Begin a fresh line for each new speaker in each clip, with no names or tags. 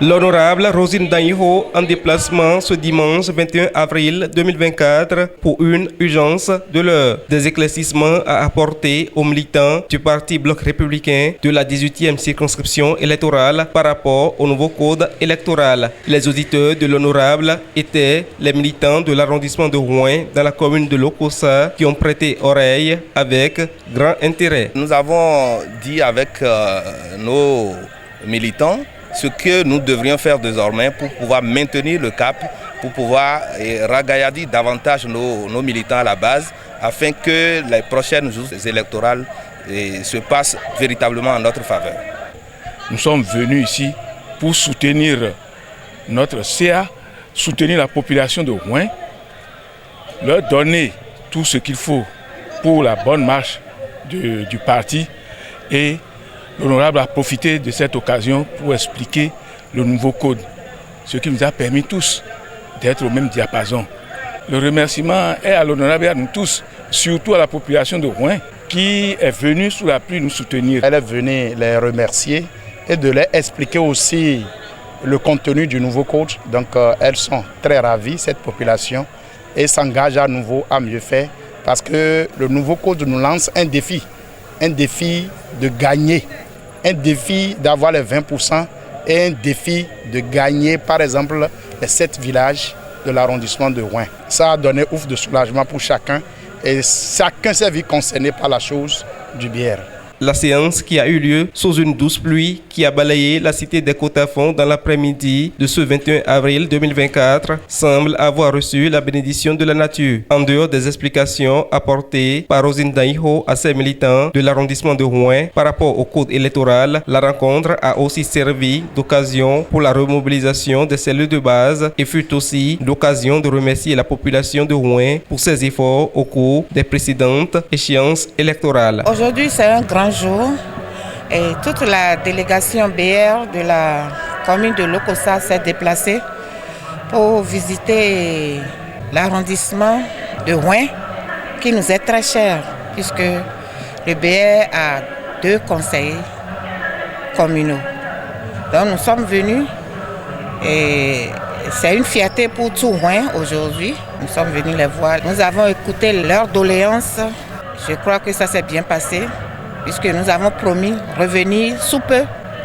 L'honorable Rosine Danyiho en déplacement ce dimanche 21 avril 2024 pour une urgence de l'heure. Des éclaircissements à apporter aux militants du Parti Bloc républicain de la 18e circonscription électorale par rapport au nouveau code électoral. Les auditeurs de l'honorable étaient les militants de l'arrondissement de Rouen dans la commune de Lokossa qui ont prêté oreille avec grand intérêt.
Nous avons dit avec nos militants ce que nous devrions faire désormais pour pouvoir maintenir le cap, pour pouvoir ragaillader davantage nos militants à la base, afin que les prochaines jours électorales se passent véritablement en notre faveur.
Nous sommes venus ici pour soutenir notre CA, soutenir la population de Rouen, leur donner tout ce qu'il faut pour la bonne marche du parti, et l'honorable a profité de cette occasion pour expliquer le nouveau code, ce qui nous a permis tous d'être au même diapason. Le remerciement est à l'honorable et à nous tous, surtout à la population de Rouen qui est venue sous la pluie nous soutenir.
Elle est venue les remercier et de leur expliquer aussi le contenu du nouveau code. Donc elles sont très ravies, cette population, et s'engagent à nouveau à mieux faire parce que le nouveau code nous lance un défi de gagner. Un défi d'avoir les 20% et un défi de gagner par exemple les 7 villages de l'arrondissement de Rouen. Ça a donné ouf de soulagement pour chacun et chacun s'est vu concerné par la chose du bière.
La séance qui a eu lieu sous une douce pluie qui a balayé la cité des Côtes-à-Fond dans l'après-midi de ce 21 avril 2024 semble avoir reçu la bénédiction de la nature. En dehors des explications apportées par Rosine Danyiho à ses militants de l'arrondissement de Rouen par rapport au code électoral, la rencontre a aussi servi d'occasion pour la remobilisation des cellules de base et fut aussi l'occasion de remercier la population de Rouen pour ses efforts au cours des précédentes échéances électorales.
Aujourd'hui, c'est un grand jour et toute la délégation BR de la commune de Lokossa s'est déplacée pour visiter l'arrondissement de Rouen qui nous est très cher puisque le BR a 2 conseillers communaux. Donc nous sommes venus et c'est une fierté pour tout Rouen aujourd'hui. Nous sommes venus les voir. Nous avons écouté leurs doléances. Je crois que ça s'est bien passé, puisque nous avons promis revenir sous peu.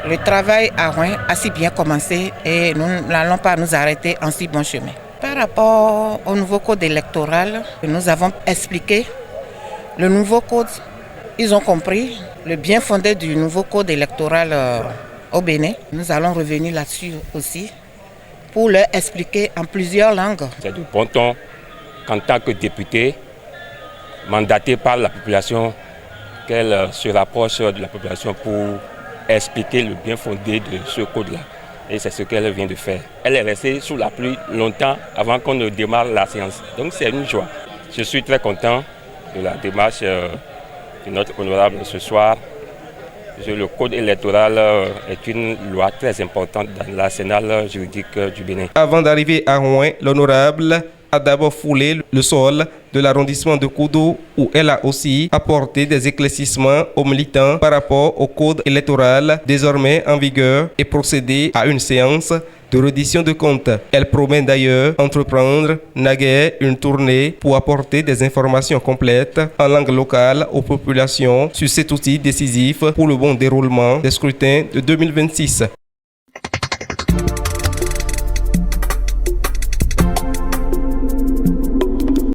Le travail à Rouen a si bien commencé et nous n'allons pas nous arrêter en si bon chemin. Par rapport au nouveau code électoral, nous avons expliqué le nouveau code. Ils ont compris le bien fondé du nouveau code électoral au Bénin. Nous allons revenir là-dessus aussi pour leur expliquer en plusieurs langues.
C'est du bon ton qu'en tant que député, mandaté par la population, qu'elle se rapproche de la population pour expliquer le bien fondé de ce code-là. Et c'est ce qu'elle vient de faire. Elle est restée sous la pluie longtemps avant qu'on ne démarre la séance. Donc c'est une joie. Je suis très content de la démarche de notre honorable ce soir. Le code électoral est une loi très importante dans l'arsenal juridique du Bénin.
Avant d'arriver à Rouen, l'honorable a d'abord foulé le sol de l'arrondissement de Koudou où elle a aussi apporté des éclaircissements aux militants par rapport au code électoral désormais en vigueur et procédé à une séance de reddition de comptes. Elle promet d'ailleurs entreprendre naguère une tournée pour apporter des informations complètes en langue locale aux populations sur cet outil décisif pour le bon déroulement des scrutins de 2026.